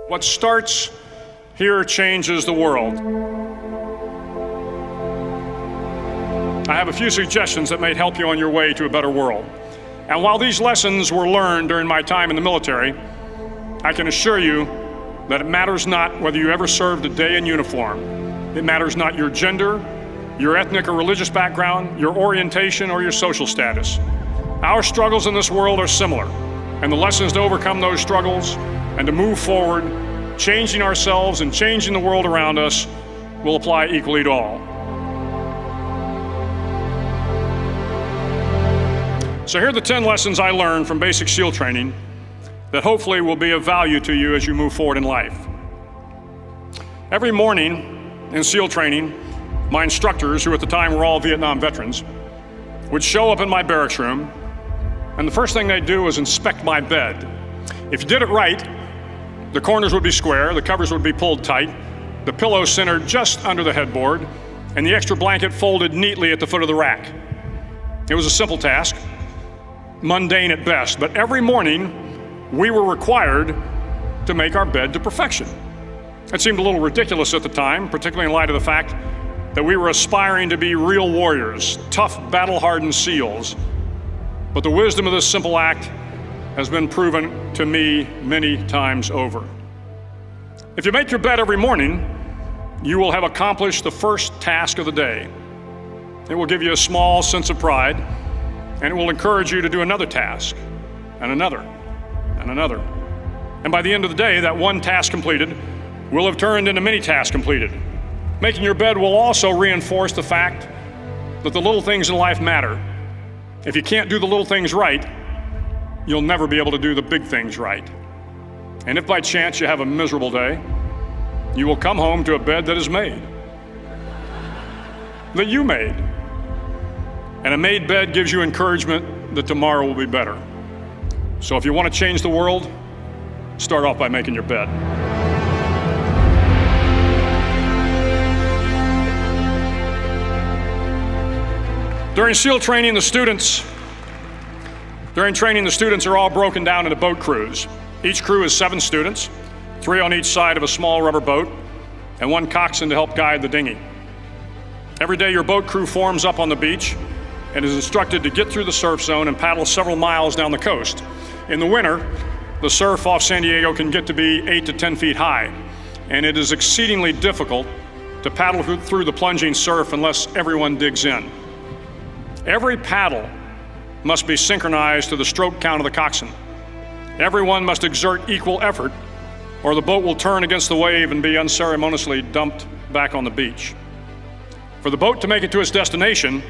What starts here changes the world. I have a few suggestions that may help you on your way to a better world. And while these lessons were learned during my time in the military, I can assure you that it matters not whether you ever served a day in uniform. It matters not your gender, your ethnic or religious background, your orientation, or your social status. Our struggles in this world are similar, and the lessons to overcome those struggles and to move forward, changing ourselves and changing the world around us, will apply equally to all. So here are the 10 lessons I learned from basic SEAL training that hopefully will be of value to you as you move forward in life. Every morning in SEAL training, my instructors, who at the time were all Vietnam veterans, would show up in my barracks room, and the first thing they'd do was inspect my bed. If you did it right, the corners would be square, the covers would be pulled tight, the pillow centered just under the headboard, and the extra blanket folded neatly at the foot of the rack. It was a simple task, mundane at best, but every morning we were required to make our bed to perfection. It seemed a little ridiculous at the time, particularly in light of the fact that we were aspiring to be real warriors, tough, battle-hardened SEALs. But the wisdom of this simple act has been proven to me many times over. If you make your bed every morning, you will have accomplished the first task of the day. It will give you a small sense of pride, and it will encourage you to do another task, and another, and another. And by the end of the day, that one task completed will have turned into many tasks completed. Making your bed will also reinforce the fact that the little things in life matter. If you can't do the little things right, you'll never be able to do the big things right. And if by chance you have a miserable day, you will come home to a bed that is made, that you made. And a made bed gives you encouragement that tomorrow will be better. So if you want to change the world, start off by making your bed. During SEAL training, the students are all broken down into boat crews. Each crew is 7 students, 3 on each side of a small rubber boat, and 1 coxswain to help guide the dinghy. Every day your boat crew forms up on the beach and is instructed to get through the surf zone and paddle several miles down the coast. In the winter, the surf off San Diego can get to be 8 to 10 feet high, and it is exceedingly difficult to paddle through the plunging surf unless everyone digs in. Every paddle must be synchronized to the stroke count of the coxswain. Everyone must exert equal effort, or the boat will turn against the wave and be unceremoniously dumped back on the beach. For the boat to make it to its destination,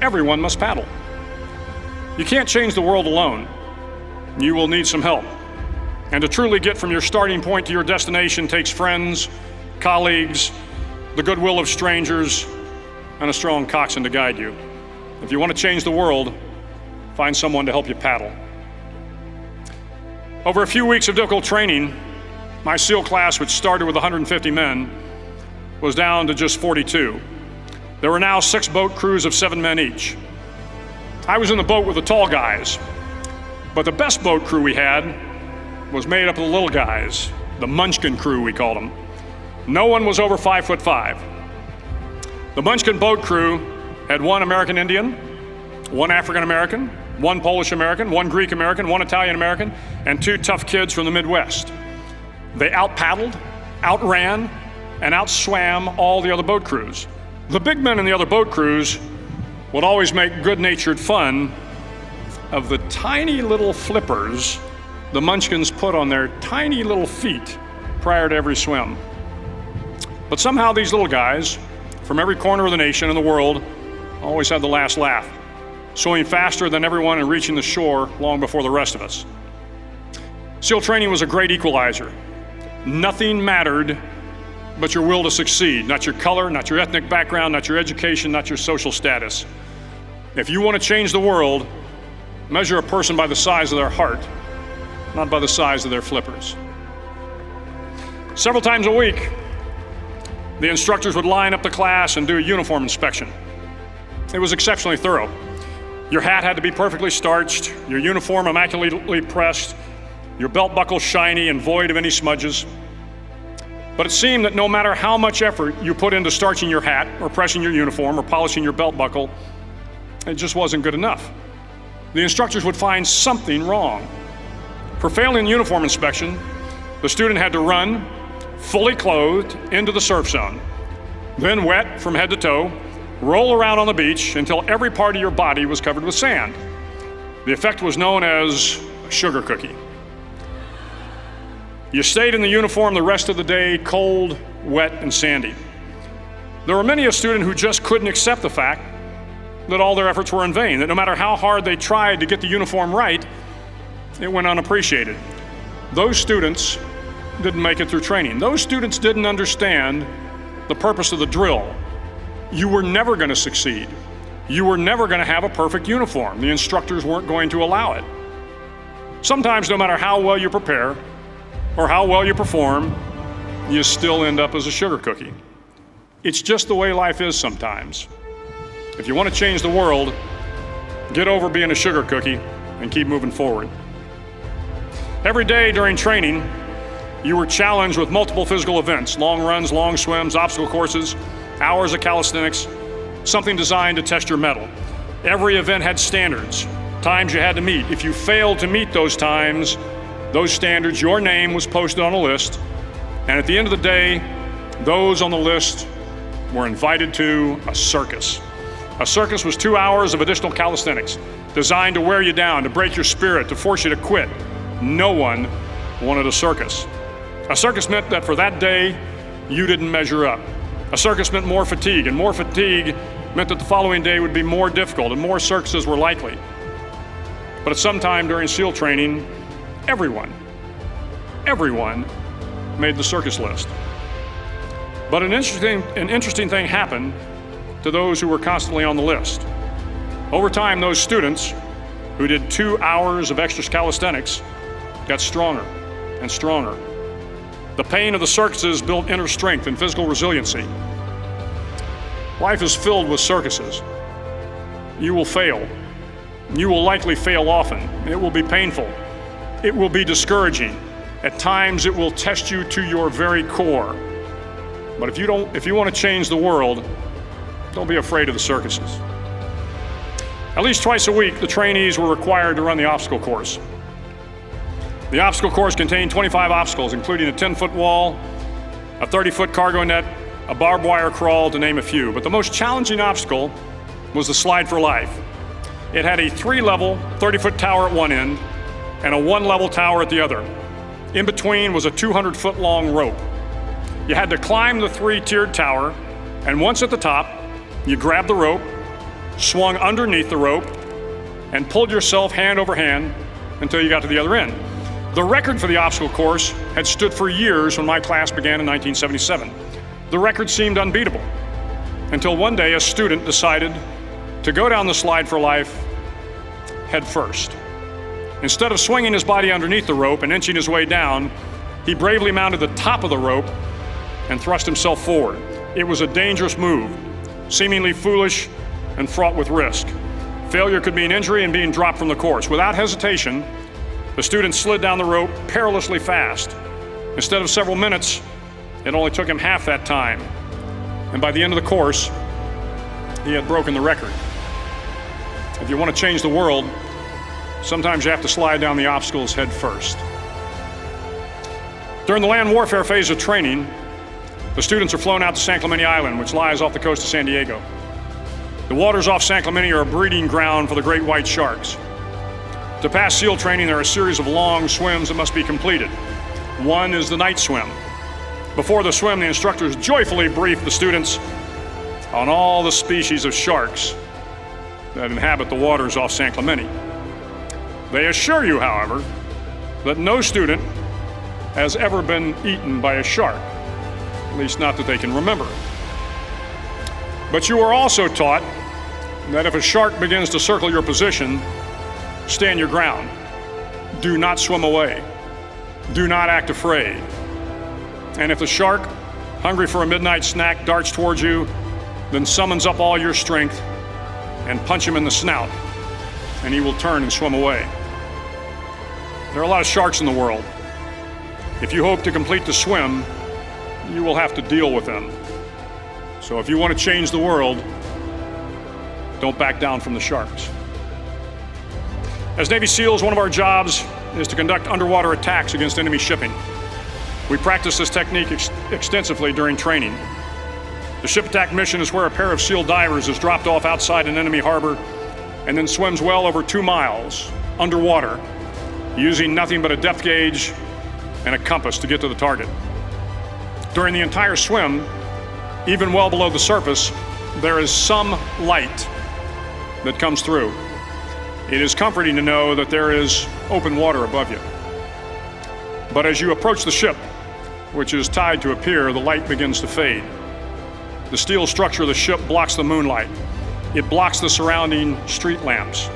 everyone must paddle. You can't change the world alone. You will need some help. And to truly get from your starting point to your destination takes friends, colleagues, the goodwill of strangers, and a strong coxswain to guide you. If you want to change the world, find someone to help you paddle. Over a few weeks of difficult training, my SEAL class, which started with 150 men, was down to just 42. There were now 6 boat crews of 7 men each. I was in the boat with the tall guys, but the best boat crew we had was made up of the little guys, the Munchkin crew, we called them. No one was over 5'5". The Munchkin boat crew had 1 American Indian, 1 African American, 1 Polish American, 1 Greek American, 1 Italian American, and 2 tough kids from the Midwest. They out-paddled, outran, and outswam all the other boat crews. The big men in the other boat crews would always make good-natured fun of the tiny little flippers the Munchkins put on their tiny little feet prior to every swim. But somehow these little guys from every corner of the nation and the world always had the last laugh, swimming faster than everyone and reaching the shore long before the rest of us. SEAL training was a great equalizer. Nothing mattered but your will to succeed, not your color, not your ethnic background, not your education, not your social status. If you want to change the world, measure a person by the size of their heart, not by the size of their flippers. Several times a week, the instructors would line up the class and do a uniform inspection. It was exceptionally thorough. Your hat had to be perfectly starched, your uniform immaculately pressed, your belt buckle shiny and void of any smudges. But it seemed that no matter how much effort you put into starching your hat or pressing your uniform or polishing your belt buckle, it just wasn't good enough. The instructors would find something wrong. For failing the uniform inspection, the student had to run, fully clothed, into the surf zone. Then wet from head to toe, roll around on the beach until every part of your body was covered with sand. The effect was known as a sugar cookie. You stayed in the uniform the rest of the day, cold, wet, and sandy. There were many a student who just couldn't accept the fact that all their efforts were in vain, that no matter how hard they tried to get the uniform right, it went unappreciated. Those students didn't make it through training. Those students didn't understand the purpose of the drill. You were never going to succeed. You were never going to have a perfect uniform. The instructors weren't going to allow it. Sometimes, no matter how well you prepare or how well you perform, you still end up as a sugar cookie. It's just the way life is sometimes. If you want to change the world, get over being a sugar cookie and keep moving forward. Every day during training, you were challenged with multiple physical events: long runs, long swims, obstacle courses, hours of calisthenics, something designed to test your mettle. Every event had standards, times you had to meet. If you failed to meet those times, those standards, your name was posted on a list, and at the end of the day, those on the list were invited to a circus. A circus was 2 hours of additional calisthenics, designed to wear you down, to break your spirit, to force you to quit. No one wanted a circus. A circus meant that for that day, you didn't measure up. A circus meant more fatigue, and more fatigue meant that the following day would be more difficult and more circuses were likely. But at some time during SEAL training, everyone made the circus list. But an interesting thing happened to those who were constantly on the list. Over time, those students who did 2 hours of extra calisthenics got stronger and stronger. The pain of the circuses built inner strength and physical resiliency. Life is filled with circuses. You will fail. You will likely fail often. It will be painful. It will be discouraging. At times, it will test you to your very core. But if you want to change the world, don't be afraid of the circuses. At least twice a week, the trainees were required to run the obstacle course. The obstacle course contained 25 obstacles, including a 10-foot wall, a 30-foot cargo net, a barbed wire crawl, to name a few. But the most challenging obstacle was the slide for life. It had a 3-level, 30-foot tower at one end and a 1-level tower at the other. In between was a 200-foot-long rope. You had to climb the 3-tiered tower, and once at the top, you grabbed the rope, swung underneath the rope, and pulled yourself hand over hand until you got to the other end. The record for the obstacle course had stood for years when my class began in 1977. The record seemed unbeatable until one day a student decided to go down the slide for life head first. Instead of swinging his body underneath the rope and inching his way down, he bravely mounted the top of the rope and thrust himself forward. It was a dangerous move, seemingly foolish and fraught with risk. Failure could mean injury and being dropped from the course. Without hesitation, the student slid down the rope perilously fast. Instead of several minutes, it only took him half that time. And by the end of the course, he had broken the record. If you want to change the world, sometimes you have to slide down the obstacles head first. During the land warfare phase of training, the students are flown out to San Clemente Island, which lies off the coast of San Diego. The waters off San Clemente are a breeding ground for the great white sharks. To pass SEAL training, there are a series of long swims that must be completed. One is the night swim. Before the swim, the instructors joyfully brief the students on all the species of sharks that inhabit the waters off San Clemente. They assure you, however, that no student has ever been eaten by a shark, at least not that they can remember. But you are also taught that if a shark begins to circle your position, stand your ground. Do not swim away. Do not act afraid. And if the shark, hungry for a midnight snack, darts towards you, then summons up all your strength and punch him in the snout, and he will turn and swim away. There are a lot of sharks in the world. If you hope to complete the swim, you will have to deal with them. So if you want to change the world, don't back down from the sharks. As Navy SEALs, one of our jobs is to conduct underwater attacks against enemy shipping. We practice this technique extensively during training. The ship attack mission is where a pair of SEAL divers is dropped off outside an enemy harbor and then swims well over 2 miles underwater, using nothing but a depth gauge and a compass to get to the target. During the entire swim, even well below the surface, there is some light that comes through. It is comforting to know that there is open water above you. But as you approach the ship, which is tied to a pier, the light begins to fade. The steel structure of the ship blocks the moonlight. It blocks the surrounding street lamps.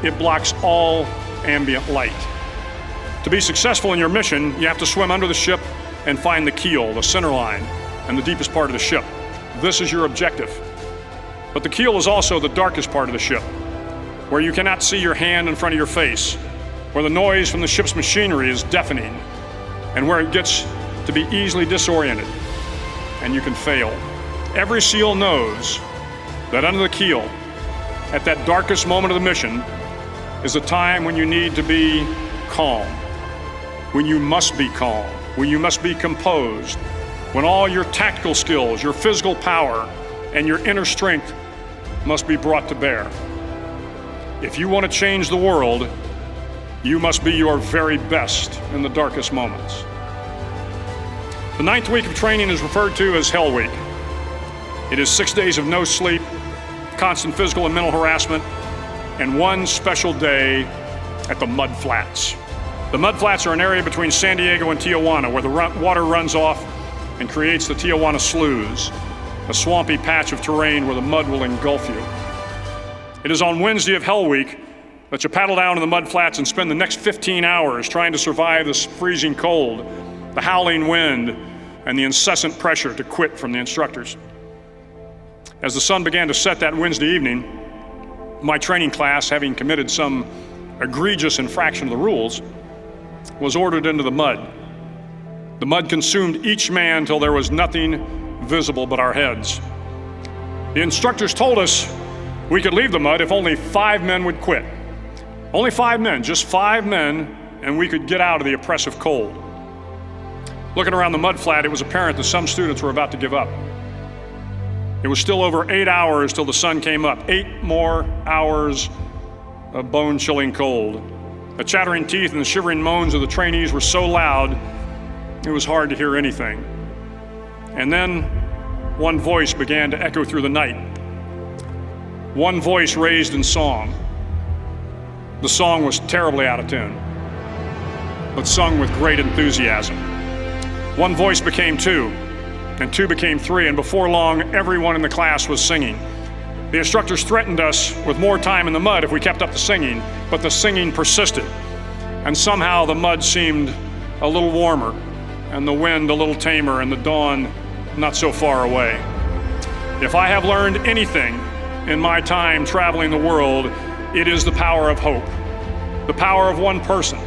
It blocks all ambient light. To be successful in your mission, you have to swim under the ship and find the keel, the center line, and the deepest part of the ship. This is your objective. But the keel is also the darkest part of the ship, where you cannot see your hand in front of your face, where the noise from the ship's machinery is deafening, and where it gets to be easily disoriented, and you can fail. Every SEAL knows that under the keel, at that darkest moment of the mission, is a time when you need to be calm, when you must be calm, when you must be composed, when all your tactical skills, your physical power, and your inner strength must be brought to bear. If you want to change the world, you must be your very best in the darkest moments. The 9th week of training is referred to as Hell Week. It is 6 days of no sleep, constant physical and mental harassment, and one special day at the Mud Flats. The Mud Flats are an area between San Diego and Tijuana where the water runs off and creates the Tijuana Sloughs, a swampy patch of terrain where the mud will engulf you. It is on Wednesday of Hell Week that you paddle down to the Mud Flats and spend the next 15 hours trying to survive this freezing cold, the howling wind, and the incessant pressure to quit from the instructors. As the sun began to set that Wednesday evening, my training class, having committed some egregious infraction of the rules, was ordered into the mud. The mud consumed each man till there was nothing visible but our heads. The instructors told us we could leave the mud if only 5 men would quit. Only 5 men, just 5 men, and we could get out of the oppressive cold. Looking around the mud flat, it was apparent that some students were about to give up. It was still over 8 hours till the sun came up. 8 more hours of bone-chilling cold. The chattering teeth and the shivering moans of the trainees were so loud, it was hard to hear anything. And then one voice began to echo through the night. One voice raised in song. The song was terribly out of tune, but sung with great enthusiasm. One voice became 2, and 2 became 3, and before long, everyone in the class was singing. The instructors threatened us with more time in the mud if we kept up the singing, but the singing persisted, and somehow the mud seemed a little warmer, and the wind a little tamer, and the dawn not so far away. If I have learned anything in my time traveling the world, it is the power of hope. The power of one person,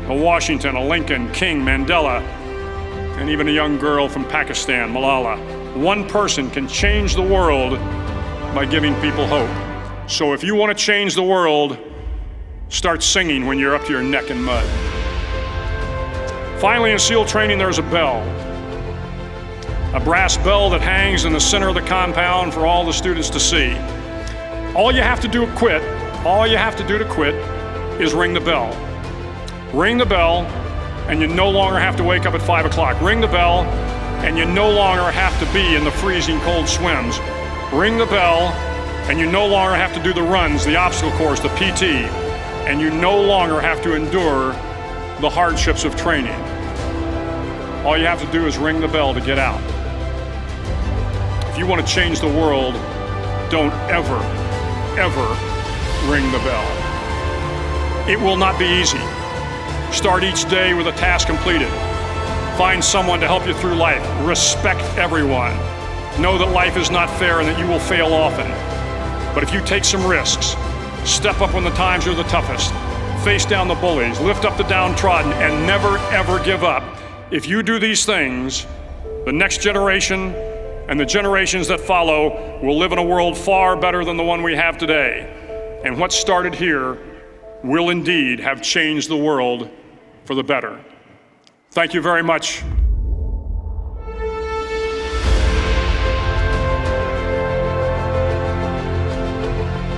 a Washington, a Lincoln, King, Mandela, and even a young girl from Pakistan, Malala. One person can change the world by giving people hope. So if you want to change the world, start singing when you're up to your neck in mud. Finally, in SEAL training, there's a bell. A brass bell that hangs in the center of the compound for all the students to see. All you have to do to quit is ring the bell. Ring the bell, and you no longer have to wake up at 5 o'clock. Ring the bell, and you no longer have to be in the freezing cold swims. Ring the bell, and you no longer have to do the runs, the obstacle course, the PT, and you no longer have to endure the hardships of training. All you have to do is ring the bell to get out. If you want to change the world, don't ever ring the bell. It will not be easy. Start each day with a task completed. Find someone to help you through life. Respect everyone. Know that life is not fair and that you will fail often. But if you take some risks, step up when the times are the toughest, face down the bullies, lift up the downtrodden, and never, ever give up. If you do these things, the next generation and the generations that follow will live in a world far better than the one we have today. And what started here will indeed have changed the world for the better. Thank you very much.